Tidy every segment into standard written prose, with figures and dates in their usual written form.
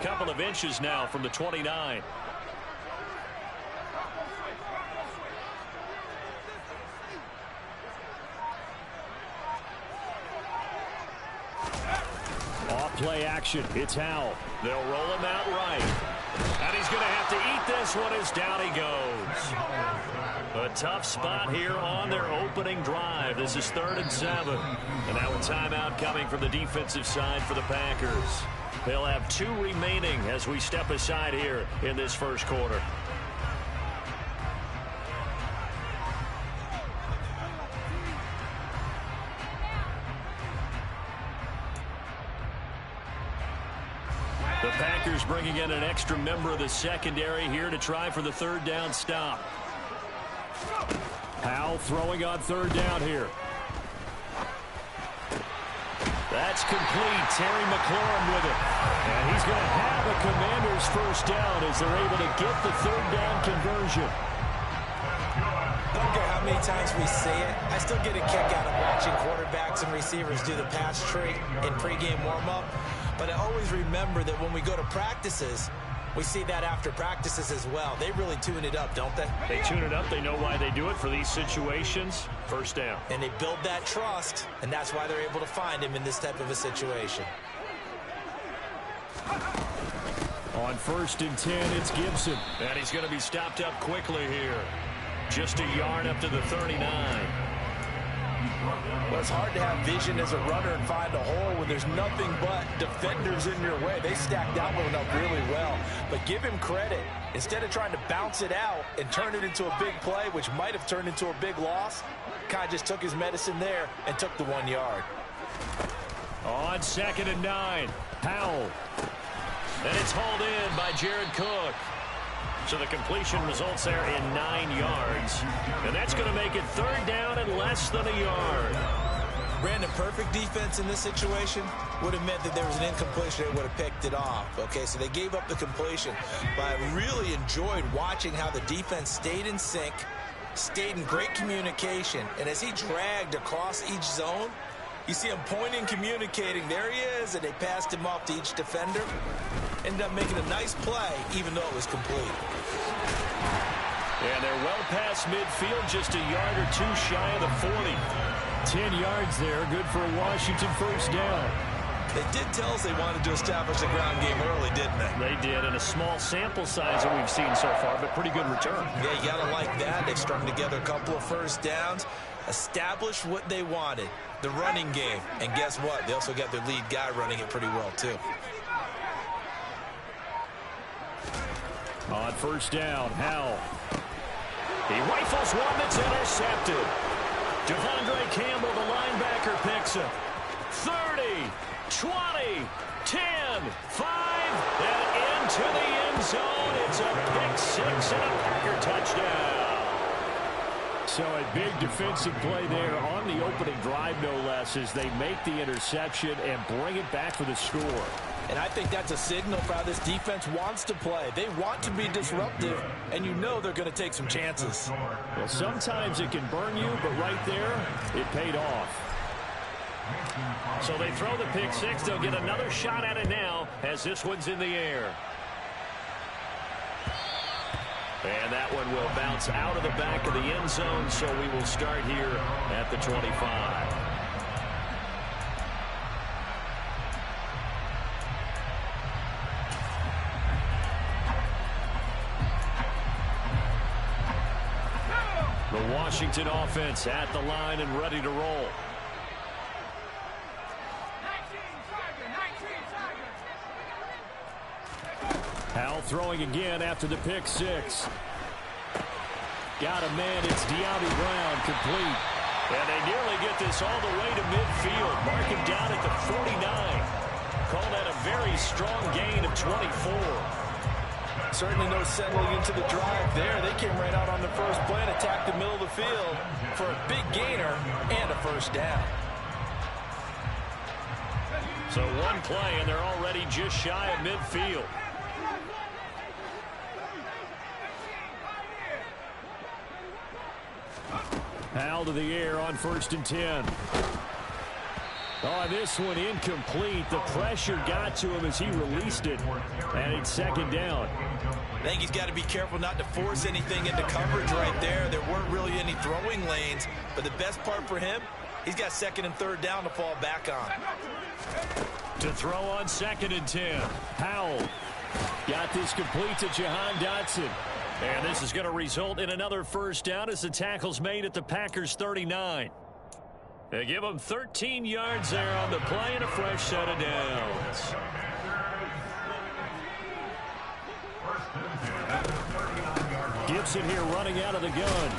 couple of inches now from the 29. Off-play action. It's Howell. They'll roll him out right. And he's going to have to eat this one as down he goes. A tough spot here on their opening drive. This is 3rd and 7. And now a timeout coming from the defensive side for the Packers. They'll have 2 remaining as we step aside here in this first quarter. The Packers bringing in an extra member of the secondary here to try for the 3rd down stop. Howell throwing on 3rd down here. That's complete. Terry McLaurin with it. And he's going to have a Commanders first down as they're able to get the 3rd down conversion. I don't care how many times we say it, I still get a kick out of watching quarterbacks and receivers do the pass tree in pregame warm-up. But I always remember that when we go to practices, we see that after practices as well. They really tune it up, don't they? They tune it up. They know why they do it for these situations. First down. And they build that trust, and that's why they're able to find him in this type of a situation. On 1st and 10, it's Gibson. And he's going to be stopped up quickly here. Just a yard up to the 39. Well, it's hard to have vision as a runner and find a hole when there's nothing but defenders in your way. They stacked that one up really well. But give him credit. Instead of trying to bounce it out and turn it into a big play, which might have turned into a big loss, Kai just took his medicine there and took the 1 yard. On 2nd and 9, Howell. And it's hauled in by Jared Cook. So the completion results there in 9 yards. And that's going to make it 3rd down and less than a yard. Brandon, perfect defense in this situation would have meant that there was an incompletion that would have picked it off. Okay, so they gave up the completion. But I really enjoyed watching how the defense stayed in sync, stayed in great communication. And as he dragged across each zone, you see him pointing, communicating. There he is, and they passed him off to each defender. Ended up making a nice play, even though it was complete. And they're well past midfield, just a yard or 2 shy of the 40. 10 yards there, good for a Washington first down. They did tell us they wanted to establish the ground game early, didn't they? They did, and a small sample size that we've seen so far, but pretty good return. Yeah, you got to like that. They've strung together a couple of first downs, established what they wanted, the running game. And guess what? They also got their lead guy running it pretty well, too. On 1st down, Howell. He rifles one that's intercepted. Devondre Campbell, the linebacker, picks it. 30, 20, 10, 5, and into the end zone. It's a pick 6 and a Packer touchdown. So a big defensive play there on the opening drive, no less, as they make the interception and bring it back for the score. And I think that's a signal for how this defense wants to play. They want to be disruptive, and you know they're going to take some chances. Well, sometimes it can burn you, but right there, it paid off. So they throw the pick 6. They'll get another shot at it now as this one's in the air. And that one will bounce out of the back of the end zone, so we will start here at the 25. The Washington offense at the line and ready to roll. Howell throwing again after the pick 6. Got a man. It's De'Ami Brown, complete. And they nearly get this all the way to midfield. Mark him down at the 49. Call that a very strong gain of 24. Certainly no settling into the drive there. They came right out on the first play and attacked the middle of the field for a big gainer and a first down. So one play, and they're already just shy of midfield. Howell to the air on 1st and 10. Oh, this one incomplete. The pressure got to him as he released it, and it's second down. I think he's got to be careful not to force anything into coverage right there. There weren't really any throwing lanes, but the best part for him, he's got second and third down to fall back on. To throw on 2nd and 10. Howell got this complete to Jahan Dotson. And this is going to result in another first down as the tackle's made at the Packers' 39. They give them 13 yards there on the play and a fresh set of downs. Gibson here running out of the gun.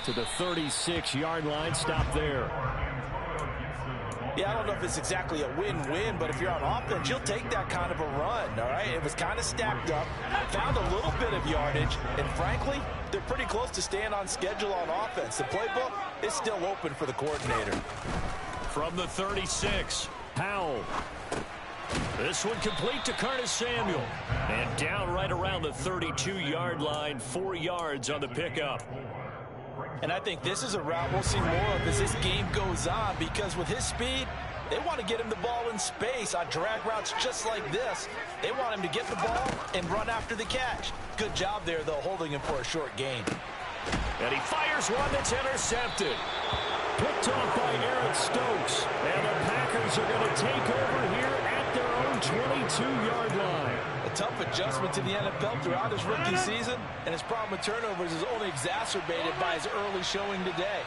To the 36-yard line. Stop there. Yeah, I don't know if it's exactly a win-win, but if you're on offense, you'll take that kind of a run, all right? It was kind of stacked up, found a little bit of yardage, and frankly, they're pretty close to staying on schedule on offense. The playbook is still open for the coordinator. From the 36, Howell. This one complete to Curtis Samuel. And down right around the 32-yard line, 4 yards on the pickup. And I think this is a route we'll see more of as this game goes on, because with his speed, they want to get him the ball in space on drag routes just like this. They want him to get the ball and run after the catch. Good job there, though, holding him for a short gain. And he fires one that's intercepted. Picked off by Eric Stokes. And the Packers are going to take over here at their own 22-yard line. A tough adjustment to the NFL throughout his rookie season, and his problem with turnovers is only exacerbated by his early showing today.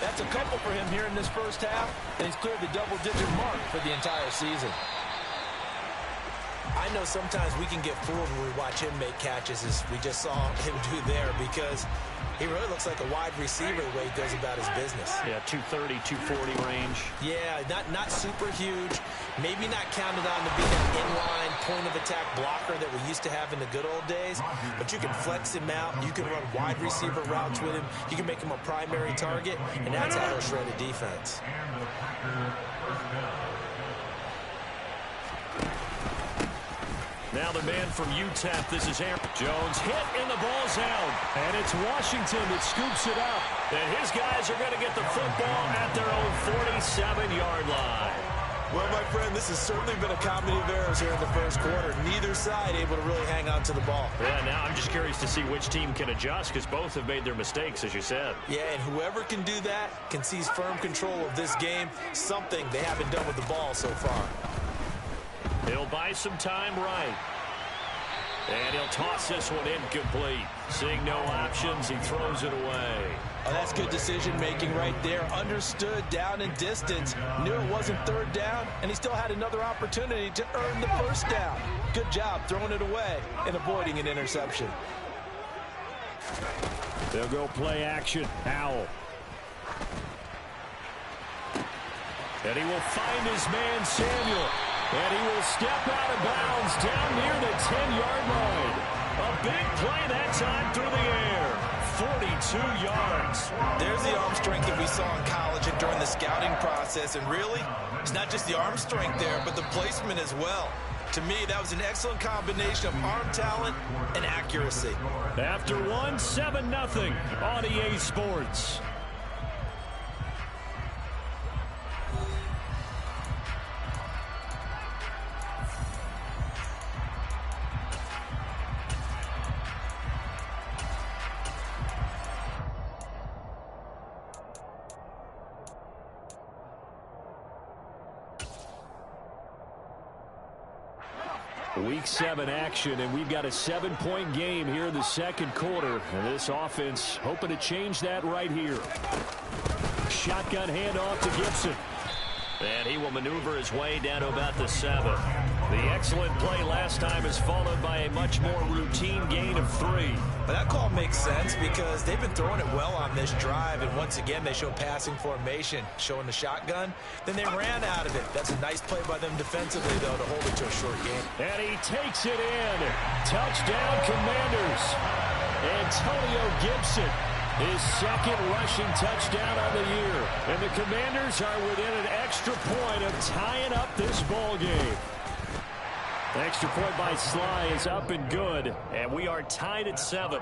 That's a couple for him here in this first half, and he's cleared the double-digit mark for the entire season. I know sometimes we can get fooled when we watch him make catches, as we just saw him do there, because he really looks like a wide receiver the way he goes about his business. Yeah, 230, 240 range. Yeah, not super huge. Maybe not counted on to be that inline point-of-attack blocker that we used to have in the good old days, but you can flex him out. You can run wide receiver routes with him. You can make him a primary target, and that's how he'll shred a defense. Now the man from UTEP, this is Aaron Jones, hit and the ball's out. And it's Washington that scoops it up. And his guys are going to get the football at their own 47-yard line. Well, my friend, this has certainly been a comedy of errors here in the first quarter. Neither side able to really hang on to the ball. Yeah, now I'm just curious to see which team can adjust, because both have made their mistakes, as you said. Yeah, and whoever can do that can seize firm control of this game, something they haven't done with the ball so far. He'll buy some time right. And he'll toss this one incomplete. Seeing no options, he throws it away. Oh, that's good decision-making right there. Understood down and distance. Knew it wasn't third down, and he still had another opportunity to earn the first down. Good job throwing it away and avoiding an interception. They'll go play action. Howell. And he will find his man, Samuel. And he will step out of bounds down near the 10-yard line. A big play that time through the air. 42 yards. There's the arm strength that we saw in college and during the scouting process. And really, it's not just the arm strength there, but the placement as well. To me, that was an excellent combination of arm talent and accuracy. After one, 7-0 on EA Sports. Week 7 action, and we've got a 7-point game here in the second quarter. And this offense hoping to change that right here. Shotgun handoff to Gibson. And he will maneuver his way down to about the 7. The excellent play last time is followed by a much more routine gain of 3. But that call makes sense because they've been throwing it well on this drive, and once again they show passing formation, showing the shotgun. Then they ran out of it. That's a nice play by them defensively, though, to hold it to a short game. And he takes it in. Touchdown, Commanders. Antonio Gibson, his second rushing touchdown on the year. And the Commanders are within an extra point of tying up this ball game. Extra point by Sly is up and good, and we are tied at 7.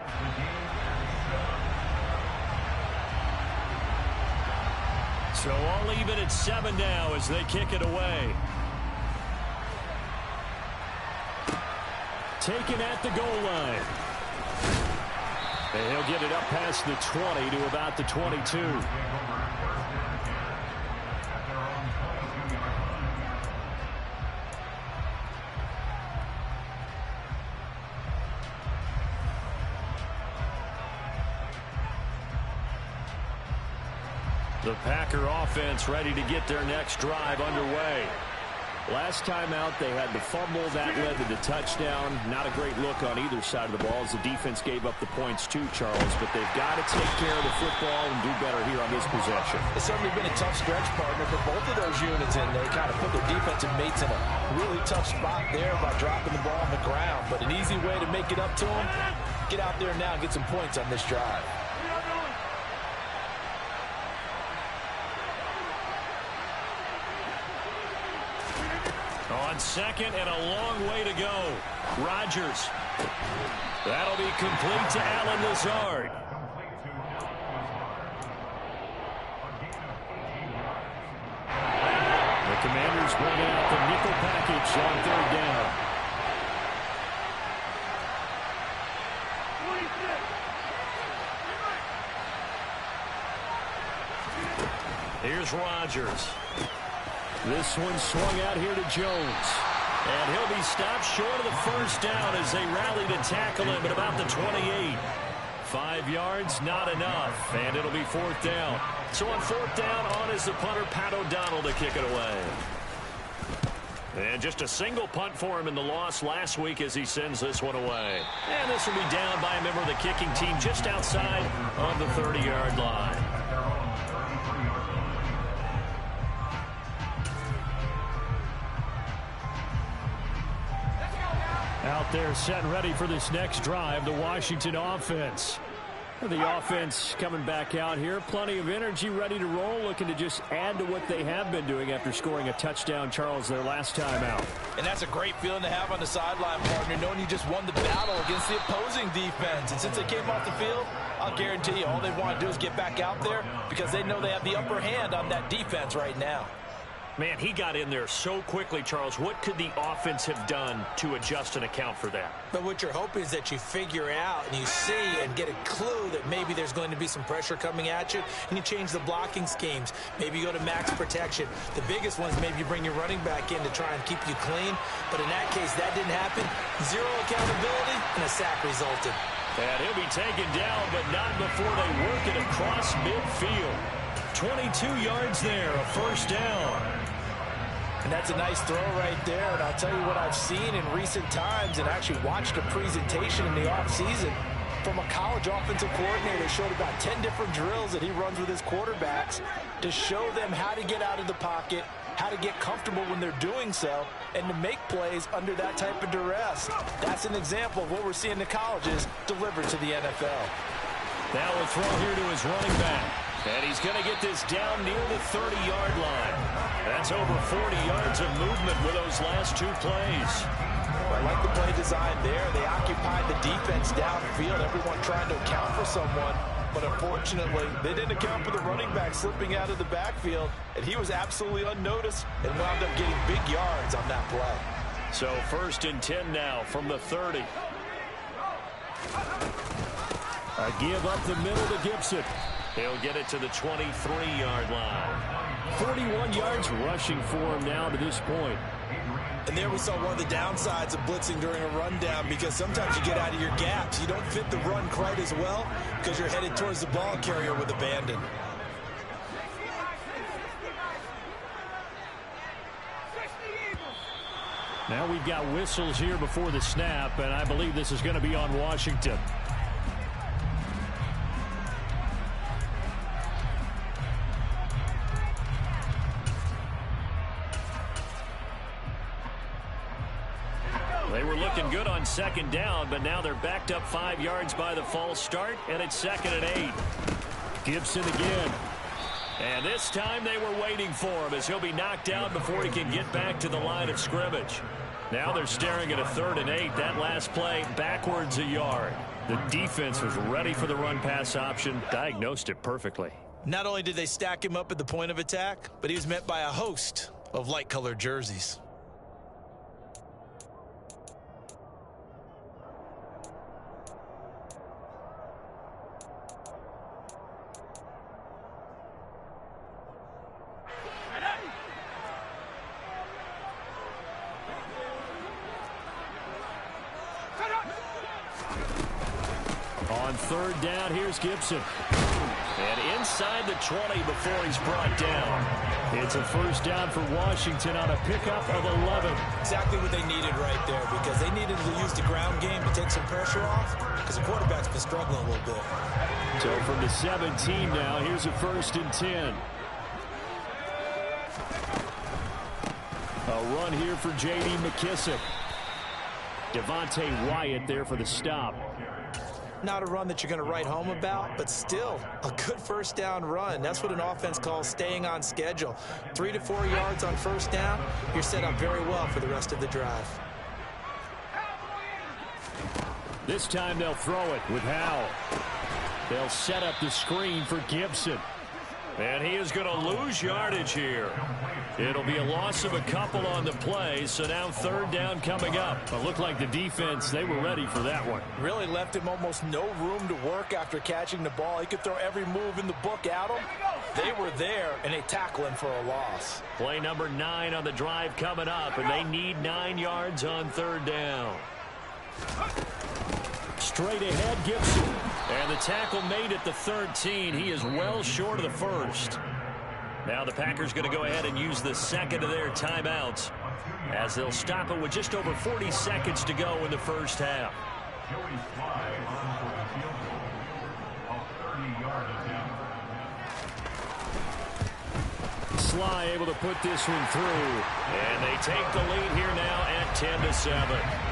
So all even at 7 now as they kick it away. Taken at the goal line. And he'll get it up past the 20 to about the 22. The Packer offense ready to get their next drive underway. Last time out, they had the fumble. That led to the touchdown. Not a great look on either side of the ball as the defense gave up the points too, Charles. But they've got to take care of the football and do better here on this possession. It's certainly been a tough stretch, partner, for both of those units, and they kind of put their defensive mates in a really tough spot there by dropping the ball on the ground. But an easy way to make it up to them, get out there now and get some points on this drive. On second and a long way to go. Rodgers. That'll be complete to Allen Lazard. The Commanders bring out the nickel package on 3rd down. Here's Rodgers. This one swung out here to Jones. And he'll be stopped short of the first down as they rally to tackle him at about the 28. 5 yards, not enough. And it'll be 4th down. So on 4th down, on is the punter, Pat O'Donnell, to kick it away. And just a single punt for him in the loss last week as he sends this one away. And this will be down by a member of the kicking team just outside of the 30-yard line. Out there set and ready for this next drive, the Washington offense. The offense coming back out here. Plenty of energy, ready to roll, looking to just add to what they have been doing after scoring a touchdown, Charles, their last time out. And that's a great feeling to have on the sideline, partner, knowing you just won the battle against the opposing defense. And since they came off the field, I'll guarantee you all they want to do is get back out there because they know they have the upper hand on that defense right now. Man, he got in there so quickly, Charles. What could the offense have done to adjust and account for that? But what you're hoping is that you figure out and you see and get a clue that maybe there's going to be some pressure coming at you, and you change the blocking schemes. Maybe you go to max protection. The biggest ones, maybe you bring your running back in to try and keep you clean. But in that case, that didn't happen. Zero accountability, and a sack resulted. And he'll be taken down, but not before they work it across midfield. 22 yards there, a 1st down. And that's a nice throw right there. And I'll tell you what I've seen in recent times and actually watched a presentation in the offseason from a college offensive coordinator. Showed about 10 different drills that he runs with his quarterbacks to show them how to get out of the pocket, how to get comfortable when they're doing so, and to make plays under that type of duress. That's an example of what we're seeing in the colleges delivered to the NFL. Now a throw here to his running back. And he's going to get this down near the 30-yard line. That's over 40 yards of movement with those last 2 plays. I like the play design there. They occupied the defense downfield, everyone trying to account for someone. But unfortunately, they didn't account for the running back slipping out of the backfield. And he was absolutely unnoticed and wound up getting big yards on that play. So 1st and 10 now from the 30. A give up the middle to Gibson. He'll get it to the 23-yard line. 41 yards rushing for him now to this point. And there we saw one of the downsides of blitzing during a rundown, because sometimes you get out of your gaps. You don't fit the run quite as well because you're headed towards the ball carrier with abandon. Now we've got whistles here before the snap, and I believe this is going to be on Washington. They were looking good on 2nd down, but now they're backed up 5 yards by the false start, and it's 2nd and 8. Gibson again. And this time they were waiting for him as he'll be knocked down before he can get back to the line of scrimmage. Now they're staring at a 3rd and 8. That last play backwards a yard. The defense was ready for the run-pass option, diagnosed it perfectly. Not only did they stack him up at the point of attack, but he was met by a host of light-colored jerseys. On third down, here's Gibson. And inside the 20 before he's brought down. It's a first down for Washington on a pickup of 11. Exactly what they needed right there, because they needed to use the ground game to take some pressure off, because the quarterback's been struggling a little bit. So from the 17 now, here's a first and 10. A run here for J.D. McKissick. Devontae Wyatt there for the stop. Not a run that you're going to write home about, but still a good first down run. That's what an offense calls staying on schedule. 3 to 4 yards on first down, you're set up very well for the rest of the drive. This time they'll throw it with Howell. They'll set up the screen for Gibson. And he is going to lose yardage here. It'll be a loss of a couple on the play, so now third down coming up. It looked like the defense, they were ready for that one. Really left him almost no room to work after catching the ball. He could throw every move in the book at him. They were there, and they tackle him for a loss. Play number 9 on the drive coming up, and they need 9 yards on third down. Straight ahead, Gibson. And the tackle made at the 13. He is well short of the first. Now the Packers going to go ahead and use the second of their timeouts as they'll stop it with just over 40 seconds to go in the first half. Sly able to put this one through. And they take the lead here now at 10-7.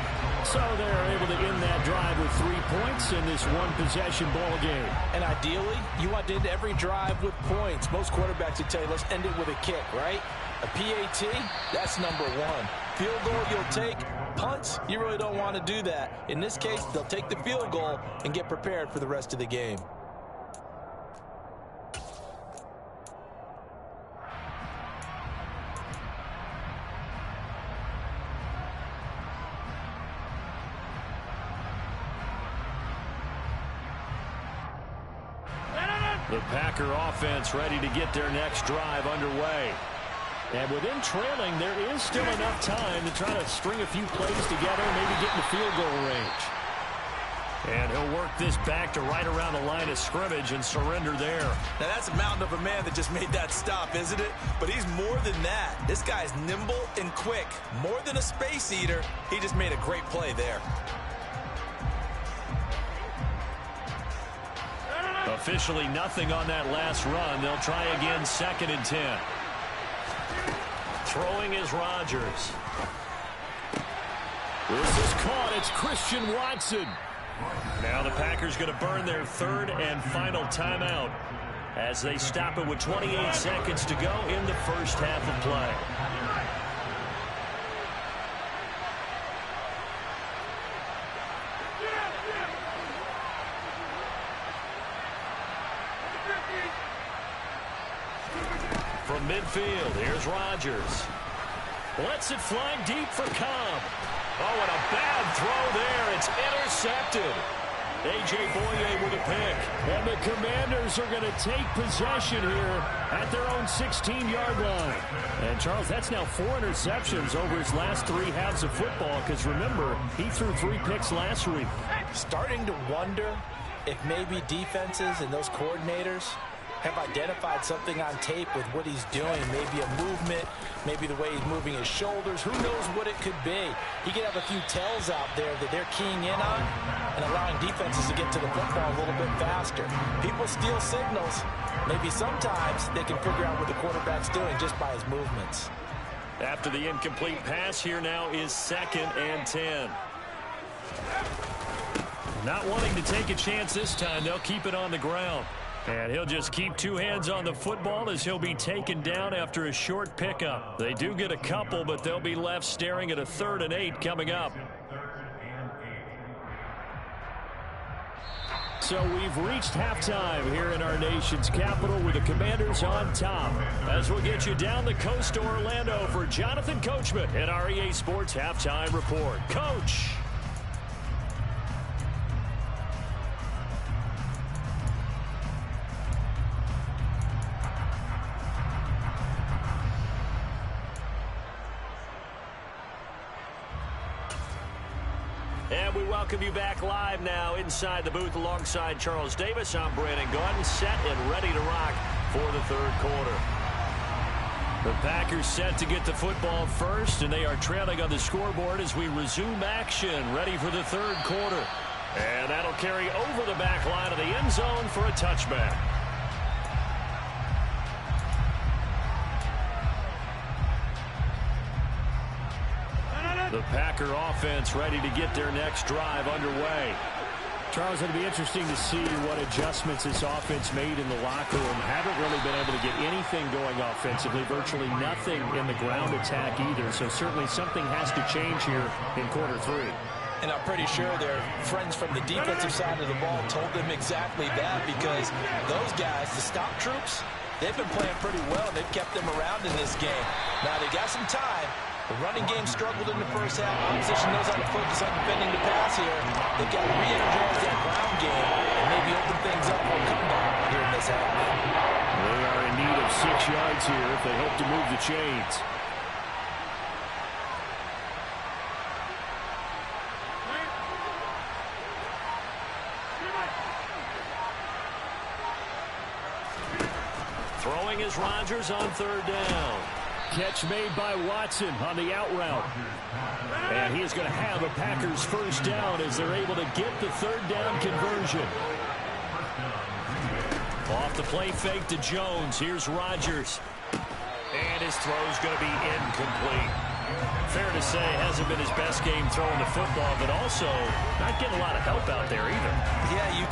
So they're able to end that drive with 3 points in this one-possession ball game. And ideally, you want to end every drive with points. Most quarterbacks would tell you, let's end it with a kick, right? A PAT, that's number 1. Field goal you'll take. Punts, you really don't want to do that. In this case, they'll take the field goal and get prepared for the rest of the game. The Packer offense ready to get their next drive underway. And within trailing, there is still enough time to try to string a few plays together, maybe get in the field goal range. And he'll work this back to right around the line of scrimmage and surrender there. Now that's a mountain of a man that just made that stop, isn't it? But he's more than that. This guy's nimble and quick. More than a space eater. He just made a great play there. Officially nothing on that last run. They'll try again, 2nd and 10. Throwing is Rodgers. This is caught. It's Christian Watson. Now the Packers going to burn their 3rd and final timeout as they stop it with 28 seconds to go in the first half of play. From midfield, here's Rodgers. Lets it fly deep for Cobb. Oh, and a bad throw there. It's intercepted. A.J. Boye with a pick. And the Commanders are going to take possession here at their own 16-yard line. And, Charles, that's now 4 interceptions over his last 3 halves of football, because, remember, he threw 3 picks last week. Starting to wonder if maybe defenses and those coordinators have identified something on tape with what he's doing. Maybe a movement, maybe the way he's moving his shoulders. Who knows what it could be? He could have a few tells out there that they're keying in on and allowing defenses to get to the football a little bit faster. People steal signals. Maybe sometimes they can figure out what the quarterback's doing just by his movements. After the incomplete pass, here now is 2nd and 10. Not wanting to take a chance this time. They'll keep it on the ground. And he'll just keep 2 hands on the football as he'll be taken down after a short pickup. They do get a couple, but they'll be left staring at a 3rd and 8 coming up. So we've reached halftime here in our nation's capital with the Commanders on top. As we'll get you down the coast to Orlando for Jonathan Coachman in our EA Sports Halftime Report. Coach. And we welcome you back live now inside the booth alongside Charles Davis. I'm Brandon Gaudin, set and ready to rock for the third quarter. The Packers set to get the football first, and they are trailing on the scoreboard as we resume action, ready for the third quarter. And that'll carry over the back line of the end zone for a touchback. The Packer offense ready to get their next drive underway. Charles, it'll be interesting to see what adjustments this offense made in the locker room. Haven't really been able to get anything going offensively, virtually nothing in the ground attack either. So certainly something has to change here in quarter three. And I'm pretty sure their friends from the defensive side of the ball told them exactly that, because those guys, the stop troops, they've been playing pretty well. They've kept them around in this game. Now they got some time. The running game struggled in the first half. Opposition knows how to focus on defending the pass here. They've got to re-energize that ground game and maybe open things up for a comeback here in this half. They are in need of 6 yards here if they hope to move the chains. Throwing is Rodgers on third down. Catch made by Watson on the out route. And he is going to have a Packers first down as they're able to get the third down conversion. Off the play fake to Jones. Here's Rodgers. And his throw is going to be incomplete. Fair to say, hasn't been his best game throwing the football, but also not getting a lot of help out there either. Yeah, you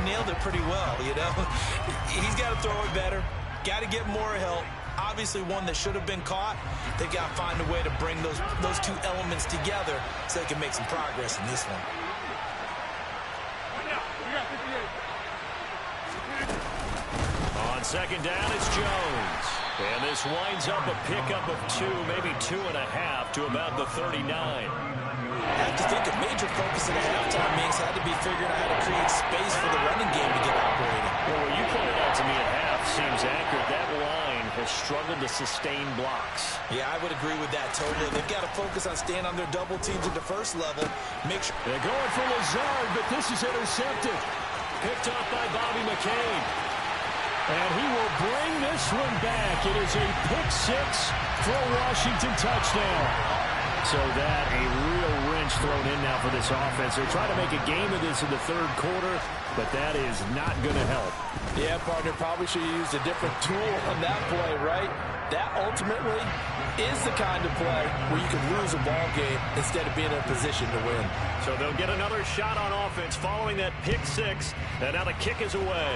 nailed it pretty well, you know. He's got to throw it better. Got to get more help. Obviously one that should have been caught. They've got to find a way to bring those two elements together so they can make some progress in this one. On second down, it's Jones. And this winds up a pickup of 2, maybe 2.5 to about the 39. I have to think a major focus in the halftime means had to be figuring out how to create space for the running game to get operating. Well, what you pointed out to me at half seems accurate. That line has struggled to sustain blocks. Yeah, I would agree with that totally. They've got to focus on staying on their double teams at the first level. Make sure they're going for Lazard, but this is intercepted. Picked up by Bobby McCain. And he will bring this one back. It is a pick 6 for a Washington touchdown. So that a real wrench thrown in now for this offense. They're trying to make a game of this in the third quarter, but that is not going to help. Yeah, partner, probably should have used a different tool on that play, right? That ultimately is the kind of play where you can lose a ball game instead of being in a position to win. So they'll get another shot on offense following that pick 6, and now the kick is away.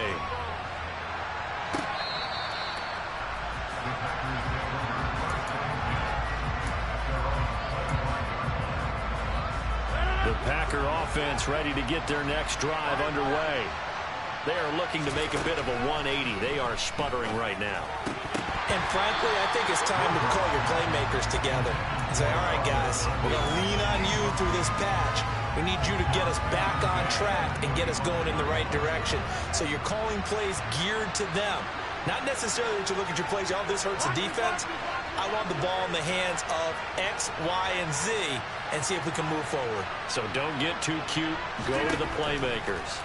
The Packer offense ready to get their next drive underway. They are looking to make a bit of a 180. They are sputtering right now. And frankly, I think it's time to call your playmakers together and say, all right, guys, we're going to lean on you through this patch. We need you to get us back on track and get us going in the right direction. So you're calling plays geared to them. Not necessarily that you look at your plays, oh, this hurts the defense. I want the ball in the hands of X, Y, and Z and see if we can move forward. So don't get too cute. Go to the playmakers.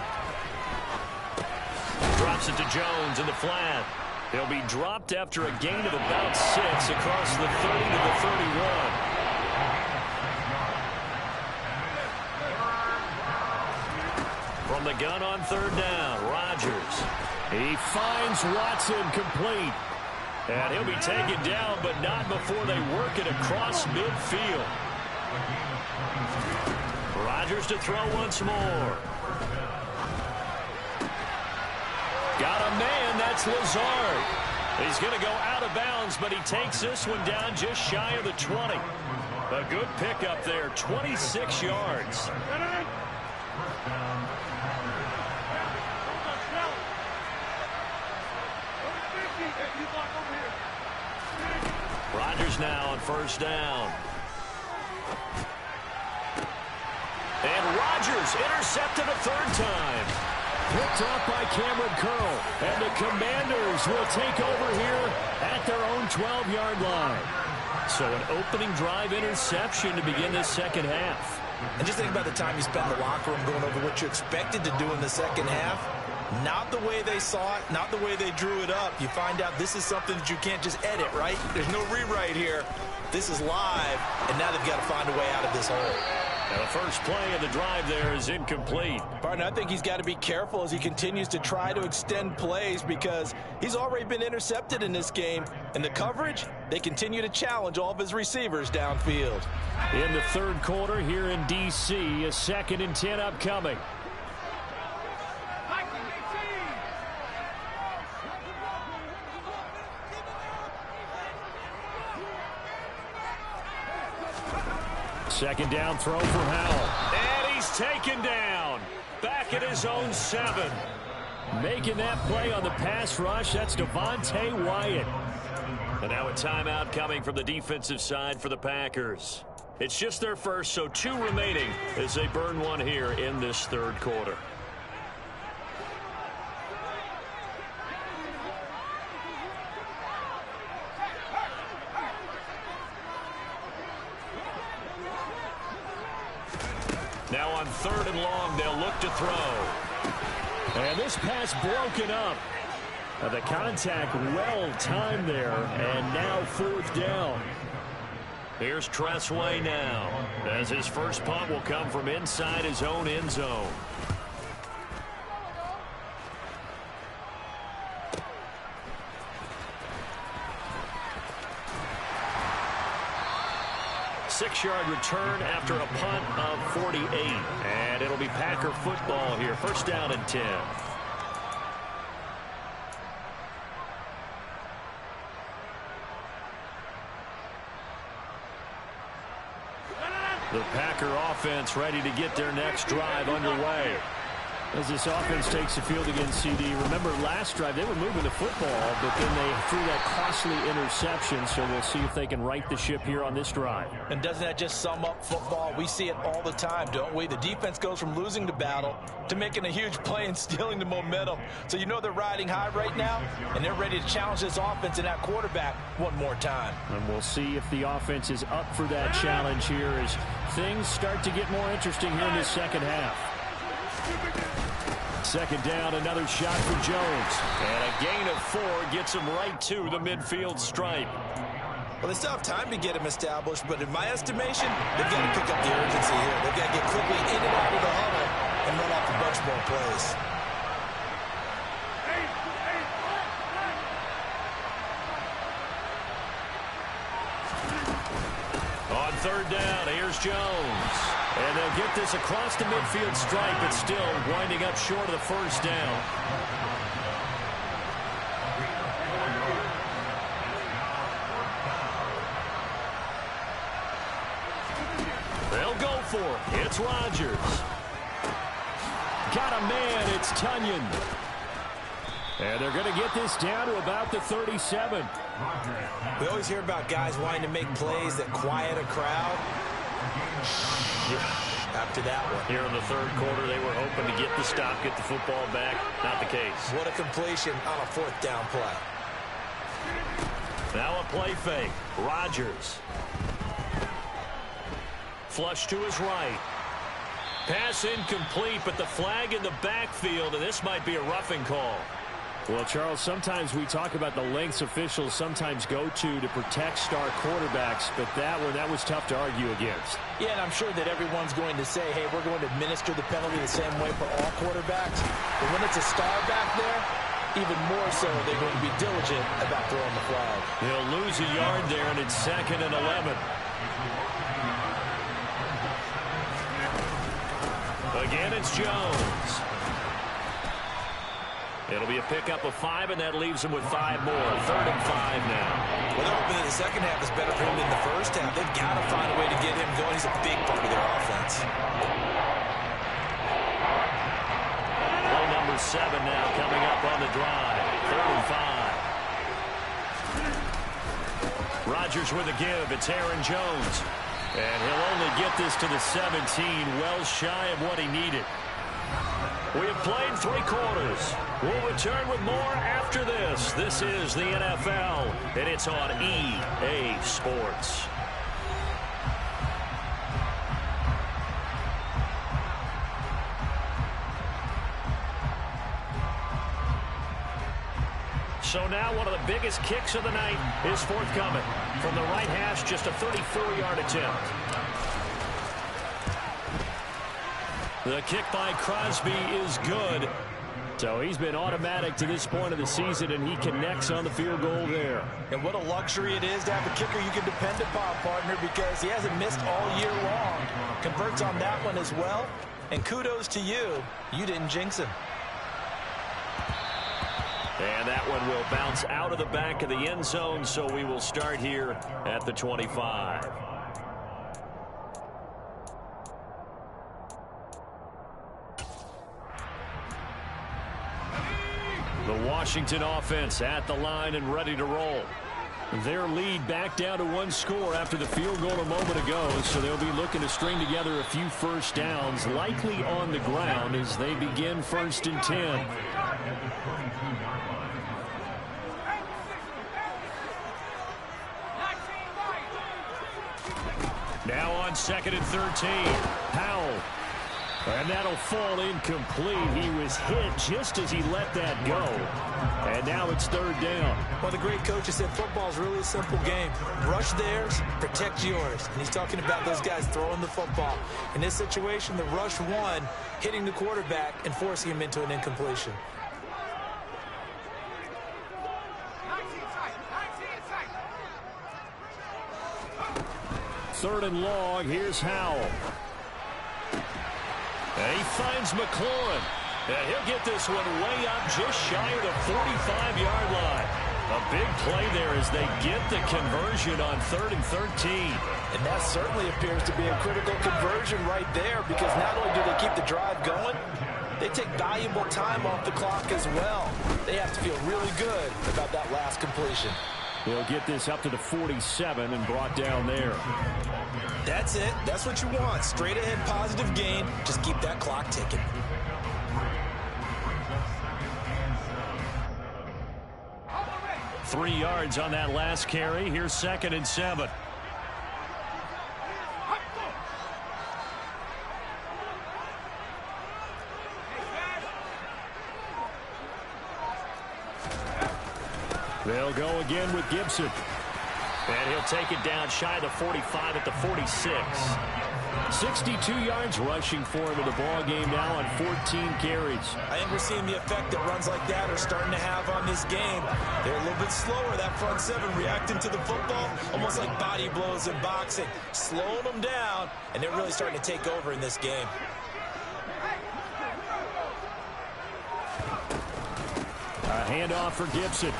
Drops it to Jones in the flat. He'll be dropped after a gain of about 6 across the 30 to the 31. From the gun on third down, Rodgers. He finds Watson complete. And he'll be taken down, but not before they work it across midfield. Rodgers to throw once more. Got a man, that's Lazard. He's going to go out of bounds, but he takes this one down just shy of the 20. A good pickup there, 26 yards. Rodgers now on first down. And Rodgers intercepted a third time. Picked off by Cameron Curl. And the Commanders will take over here at their own 12-yard line. So an opening drive interception to begin this second half. And just think about the time you spent in the locker room going over what you expected to do in the second half. Not the way they saw it, not the way they drew it up. You find out this is something that you can't just edit, right? There's no rewrite here. This is live, and now they've got to find a way out of this hole. Now the first play of the drive there is incomplete. Partner, I think he's got to be careful as he continues to try to extend plays because he's already been intercepted in this game. And the coverage, they continue to challenge all of his receivers downfield. In the third quarter here in D.C., a 2nd and 10 upcoming. Second down throw from Howell. And he's taken down. Back at his own 7. Making that play on the pass rush, that's Devontae Wyatt. And now a timeout coming from the defensive side for the Packers. It's just their first, so 2 remaining as they burn one here in this third quarter. Now on 3rd and long, they'll look to throw. And this pass broken up. The contact well timed there, and now 4th down. Here's Tressway now, as his first punt will come from inside his own end zone. Six-yard return after a punt of 48. And it'll be Packer football here. First down and 10. The Packer offense ready to get their next drive underway. As this offense takes the field against CD. Remember, last drive, they were moving the football, but then they threw that costly interception, so we'll see if they can right the ship here on this drive. And doesn't that just sum up football? We see it all the time, don't we? The defense goes from losing the battle to making a huge play and stealing the momentum. So you know they're riding high right now, and they're ready to challenge this offense and that quarterback one more time. And we'll see if the offense is up for that challenge here as things start to get more interesting here in this second half. Second down, another shot for Jones. And a gain of 4 gets him right to the midfield stripe. Well, they still have time to get him established, but in my estimation, they've got to pick up the urgency here. They've got to get quickly in and out of the huddle and run off a bunch more plays. On 3rd down, here's Jones. And they'll get this across the midfield stripe, but still winding up short of the first down. They'll go for it. It's Rodgers. Got a man. It's Tunyon. And they're going to get this down to about the 37. We always hear about guys wanting to make plays that quiet a crowd. After that one. Here in the third quarter, they were hoping to get the stop, get the football back. Not the case. What a completion on a 4th down play. Now a play fake. Rodgers. Flush to his right. Pass incomplete, but the flag in the backfield, and this might be a roughing call. Well, Charles, sometimes we talk about the lengths officials sometimes go to protect star quarterbacks, but that was tough to argue against. Yeah, and I'm sure that everyone's going to say, hey, we're going to administer the penalty the same way for all quarterbacks. But when it's a star back there, even more so, they're going to be diligent about throwing the flag. He'll lose a yard there, and it's 2nd and 11. Again, it's Jones. It'll be a pickup of 5, and that leaves him with 5 more. 3rd and 5 now. Well, they're hoping that the second half is better for him than the first half. They've got to find a way to get him going. He's a big part of their offense. Play number 7 now coming up on the drive. 3rd and 5. Rodgers with a give. It's Aaron Jones. And he'll only get this to the 17, well shy of what he needed. We have played 3 quarters. We'll return with more after this. This is the NFL, and it's on EA Sports. So now one of the biggest kicks of the night is forthcoming. From the right hash, just a 34-yard attempt. The kick by Crosby is good. So he's been automatic to this point of the season, and he connects on the field goal there. And what a luxury it is to have a kicker you can depend upon, partner, because he hasn't missed all year long. Converts on that one as well. And kudos to you. You didn't jinx him. And that one will bounce out of the back of the end zone, so we will start here at the 25. The Washington offense at the line and ready to roll. Their lead back down to 1 score after the field goal a moment ago, so they'll be looking to string together a few first downs, likely on the ground as they begin 1st and 10. Now on 2nd and 13, Powell. And that'll fall incomplete. He was hit just as he let that go. And now it's 3rd down. Well, the great coach has said football is really a simple game. Rush theirs, protect yours. And he's talking about those guys throwing the football. In this situation, the rush won, hitting the quarterback and forcing him into an incompletion. Third and long. Here's Howell. And he finds McLaurin. And he'll get this one way up just shy of the 45-yard line. A big play there as they get the conversion on 3rd and 13. And that certainly appears to be a critical conversion right there, because not only do they keep the drive going, they take valuable time off the clock as well. They have to feel really good about that last completion. They'll get this up to the 47 and brought down there. That's it. That's what you want. Straight ahead positive gain. Just keep that clock ticking. Three yards on that last carry. Here's 2nd and 7. They'll go again with Gibson. And he'll take it down shy of the 45 at the 46. 62 yards rushing for him in the ball game now on 14 carries. I think we're seeing the effect that runs like that are starting to have on this game. They're a little bit slower, that front seven, reacting to the football, almost like body blows in boxing. Slowing them down, and they're really starting to take over in this game. A handoff for Gibson.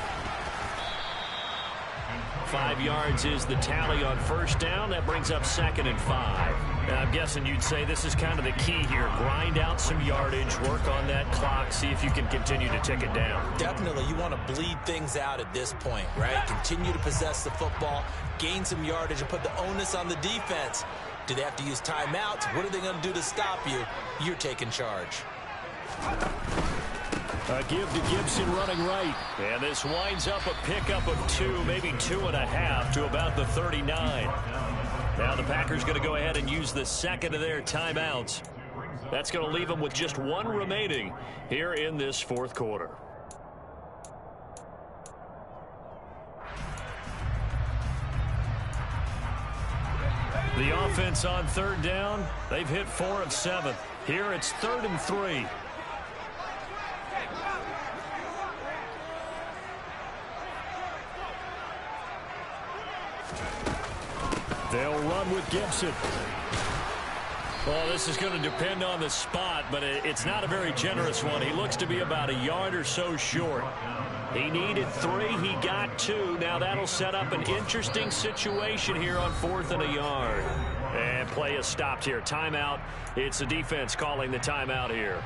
5 yards is the tally on 1st down. That brings up 2nd and 5. And I'm guessing you'd say this is kind of the key here. Grind out some yardage, work on that clock, see if you can continue to tick it down. Definitely. You want to bleed things out at this point, right? Continue to possess the football, gain some yardage, and put the onus on the defense. Do they have to use timeouts? What are they going to do to stop you? You're taking charge. A give to Gibson running right. And this winds up a pickup of 2, maybe 2.5 to about the 39. Now the Packers going to go ahead and use the 2nd of their timeouts. That's going to leave them with just 1 remaining here in this 4th quarter. The offense on 3rd down, they've hit 4 of 7. Here it's 3rd and 3. They'll run with Gibson. Well, this is going to depend on the spot, but it's not a very generous one. He looks to be about a yard or so short. He needed 3. He got 2. Now that'll set up an interesting situation here on 4th and a yard. And play is stopped here. Timeout. It's the defense calling the timeout here.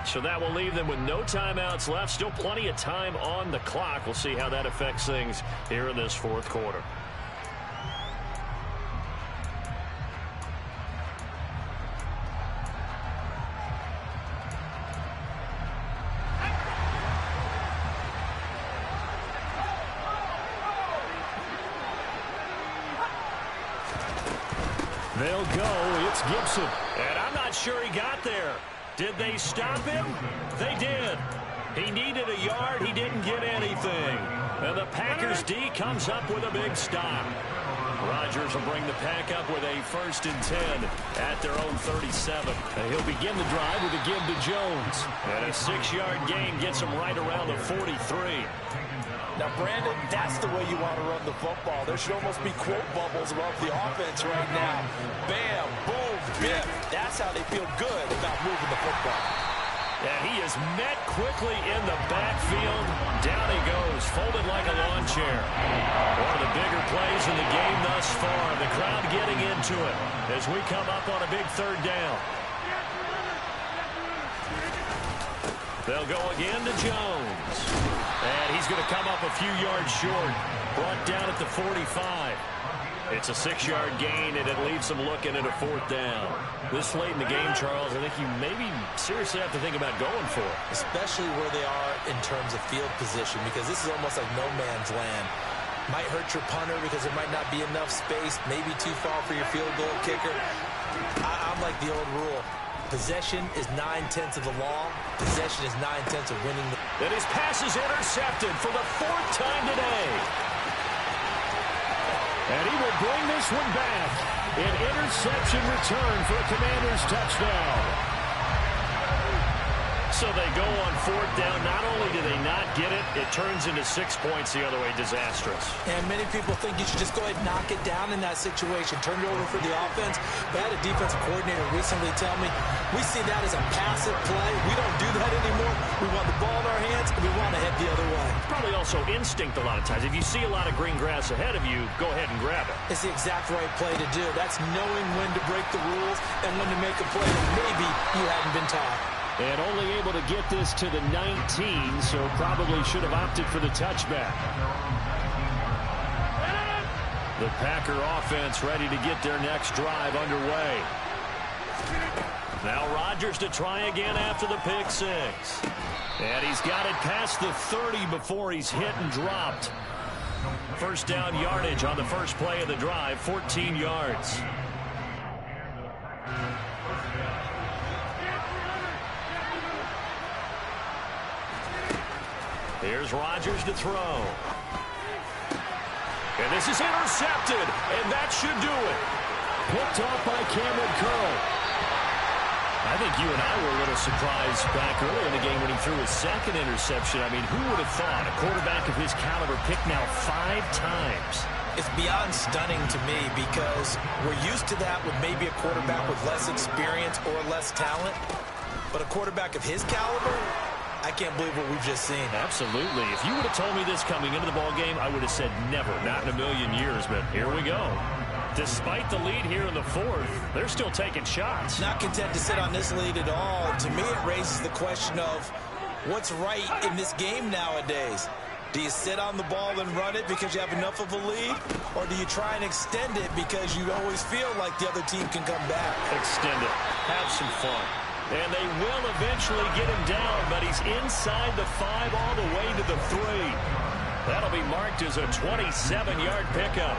So that will leave them with no timeouts left. Still plenty of time on the clock. We'll see how that affects things here in this fourth quarter. They'll go. It's Gibson. And I'm not sure he got there. Did they stop him? They did. He needed a yard. He didn't get anything. And the Packers D comes up with a big stop. Rodgers will bring the Pack up with a 1st and 10 at their own 37. And he'll begin the drive with a give to Jones. And a 6-yard gain gets him right around the 43. Now, Brandon, that's the way you want to run the football. There should almost be quote bubbles above the offense right now. Bam, boom, biff. That's how they feel good about moving the football. And he is met quickly in the backfield. Down he goes, folded like a lawn chair. One of the bigger plays in the game thus far. The crowd getting into it as we come up on a big 3rd down. They'll go again to Jones. And he's going to come up a few yards short. Brought down at the 45. It's a 6-yard gain, and it leaves them looking at a 4th down. This late in the game, Charles, I think you maybe seriously have to think about going for it. Especially where they are in terms of field position, because this is almost like no man's land. Might hurt your punter because there might not be enough space, maybe too far for your field goal kicker. I'm like the old rule. Possession is 9/10 of the law. Possession is 9/10 of winning. And his pass is intercepted for the 4th time today. And he will bring this one back. An interception return for a Commanders touchdown. So they go on 4th down. Not only do they not get it, it turns into 6 points the other way. Disastrous. And many people think you should just go ahead and knock it down in that situation. Turn it over for the offense. But I had a defensive coordinator recently tell me, we see that as a passive play. We don't do that anymore. We want the ball in our hands, and we want to head the other way. Probably also instinct a lot of times. If you see a lot of green grass ahead of you, go ahead and grab it. It's the exact right play to do. That's knowing when to break the rules and when to make a play that maybe you haven't been taught. And only able to get this to the 19, so probably should have opted for the touchback. The Packer offense ready to get their next drive underway. Now Rodgers to try again after the pick 6. And he's got it past the 30 before he's hit and dropped. 1st down yardage on the first play of the drive, 14 yards. Here's Rodgers to throw. And this is intercepted, and that should do it. Picked off by Cameron Curl. I think you and I were a little surprised back early in the game when he threw his 2nd interception. I mean, who would have thought a quarterback of his caliber picked now 5 times? It's beyond stunning to me because we're used to that with maybe a quarterback with less experience or less talent. But a quarterback of his caliber, I can't believe what we've just seen. Absolutely. If you would have told me this coming into the ball game, I would have said never, not in a million years. But here we go. Despite the lead here in the 4th, they're still taking shots. Not content to sit on this lead at all. To me, it raises the question of what's right in this game nowadays. Do you sit on the ball and run it because you have enough of a lead? Or do you try and extend it because you always feel like the other team can come back? Extend it. Have some fun. And they will eventually get him down, but he's inside the 5 all the way to the 3. That'll be marked as a 27-yard pickup.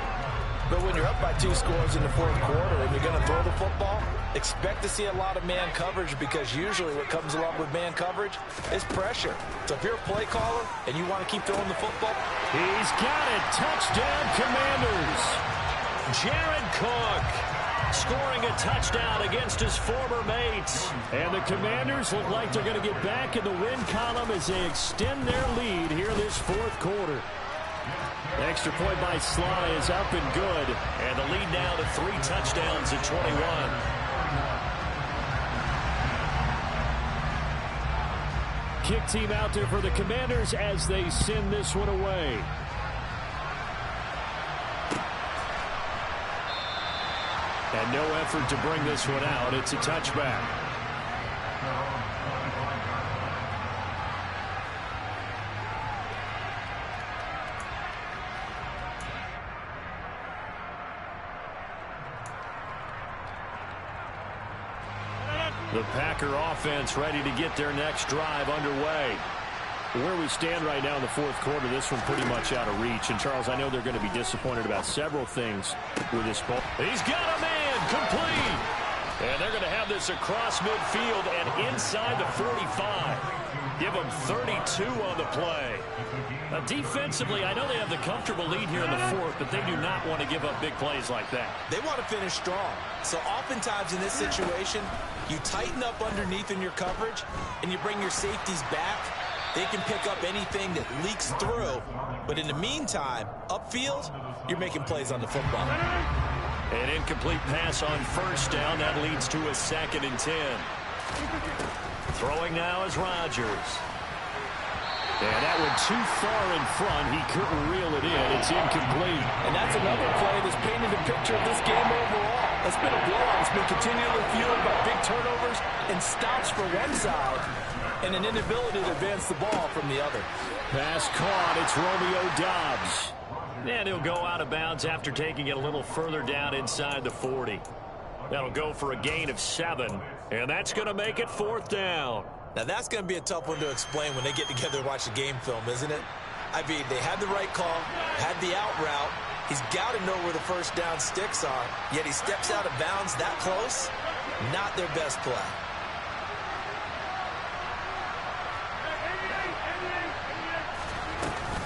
But when you're up by 2 scores in the 4th quarter and you're going to throw the football, expect to see a lot of man coverage because usually what comes along with man coverage is pressure. So if you're a play caller and you want to keep throwing the football, he's got it. Touchdown, Commanders. Jared Cook scoring a touchdown against his former mates. And the Commanders look like they're going to get back in the win column as they extend their lead here this 4th quarter. Extra point by Sly is up and good. And the lead now to 3 touchdowns at 21. Kick team out there for the Commanders as they send this one away. And no effort to bring this one out. It's a touchback. The Packer offense ready to get their next drive underway. Where we stand right now in the fourth quarter, this one pretty much out of reach. And, Charles, I know they're going to be disappointed about several things with this ball. He's got a man complete. And they're going to have this across midfield and inside the 45. Give them 32 on the play. Now, defensively, I know they have the comfortable lead here in the fourth, but they do not want to give up big plays like that. They want to finish strong. So oftentimes in this situation, you tighten up underneath in your coverage, and you bring your safeties back. They can pick up anything that leaks through. But in the meantime, upfield, you're making plays on the football. An incomplete pass on first down. That leads to a 2nd and 10. Throwing now is Rodgers. And that one too far in front. He couldn't reel it in. It's incomplete. And that's another play that's painted a picture of this game overall. It's been a blowout. It's been continually fueled by big turnovers and stops for one side and an inability to advance the ball from the other. Pass caught. It's Romeo Doubs. And he'll go out of bounds after taking it a little further down inside the 40. That'll go for a gain of 7. And that's going to make it 4th down. Now, that's going to be a tough one to explain when they get together and watch the game film, isn't it? I mean, they had the right call, had the out route. He's got to know where the first down sticks are, yet he steps out of bounds that close. Not their best play.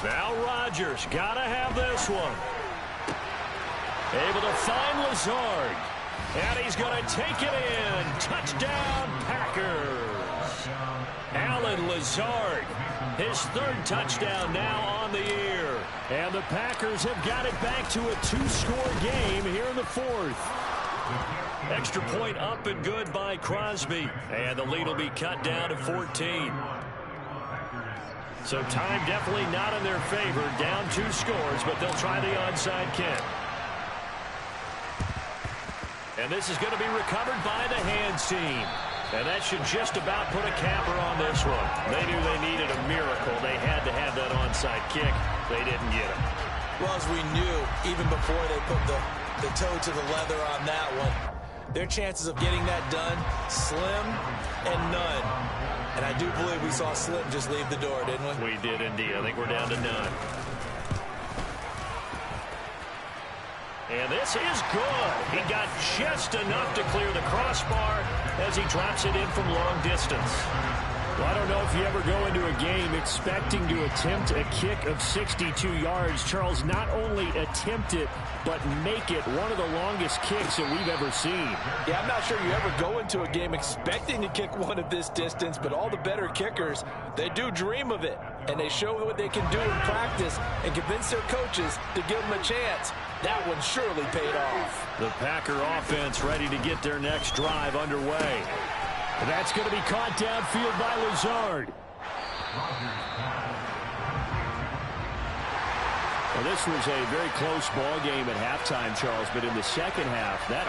Now Rodgers got to have this one. Able to find Lazard. And he's going to take it in. Touchdown, Packers. Alan Lazard, his 3rd touchdown now on the year. And the Packers have got it back to a 2-score game here in the 4th. Extra point up and good by Crosby. And the lead will be cut down to 14. So time definitely not in their favor. Down 2 scores, but they'll try the onside kick. And this is going to be recovered by the hands team. And that should just about put a capper on this one. They knew they needed a miracle. They had to have that onside kick. They didn't get it. Well, as we knew, even before they put the toe to the leather on that one, their chances of getting that done, slim and none. And I do believe we saw Slim just leave the door, didn't we? We did indeed. I think we're down to none. And this is good. He got just enough to clear the crossbar as he drops it in from long distance. Well, I don't know if you ever go into a game expecting to attempt a kick of 62 yards. Charles, not only attempt it, but make it one of the longest kicks that we've ever seen. Yeah, I'm not sure you ever go into a game expecting to kick one of this distance, but all the better kickers, they do dream of it. And they show what they can do in practice and convince their coaches to give them a chance. That one surely paid off. The Packer offense ready to get their next drive underway. That's going to be caught downfield by Lazard. Well, this was a very close ball game at halftime, Charles, but in the second half, that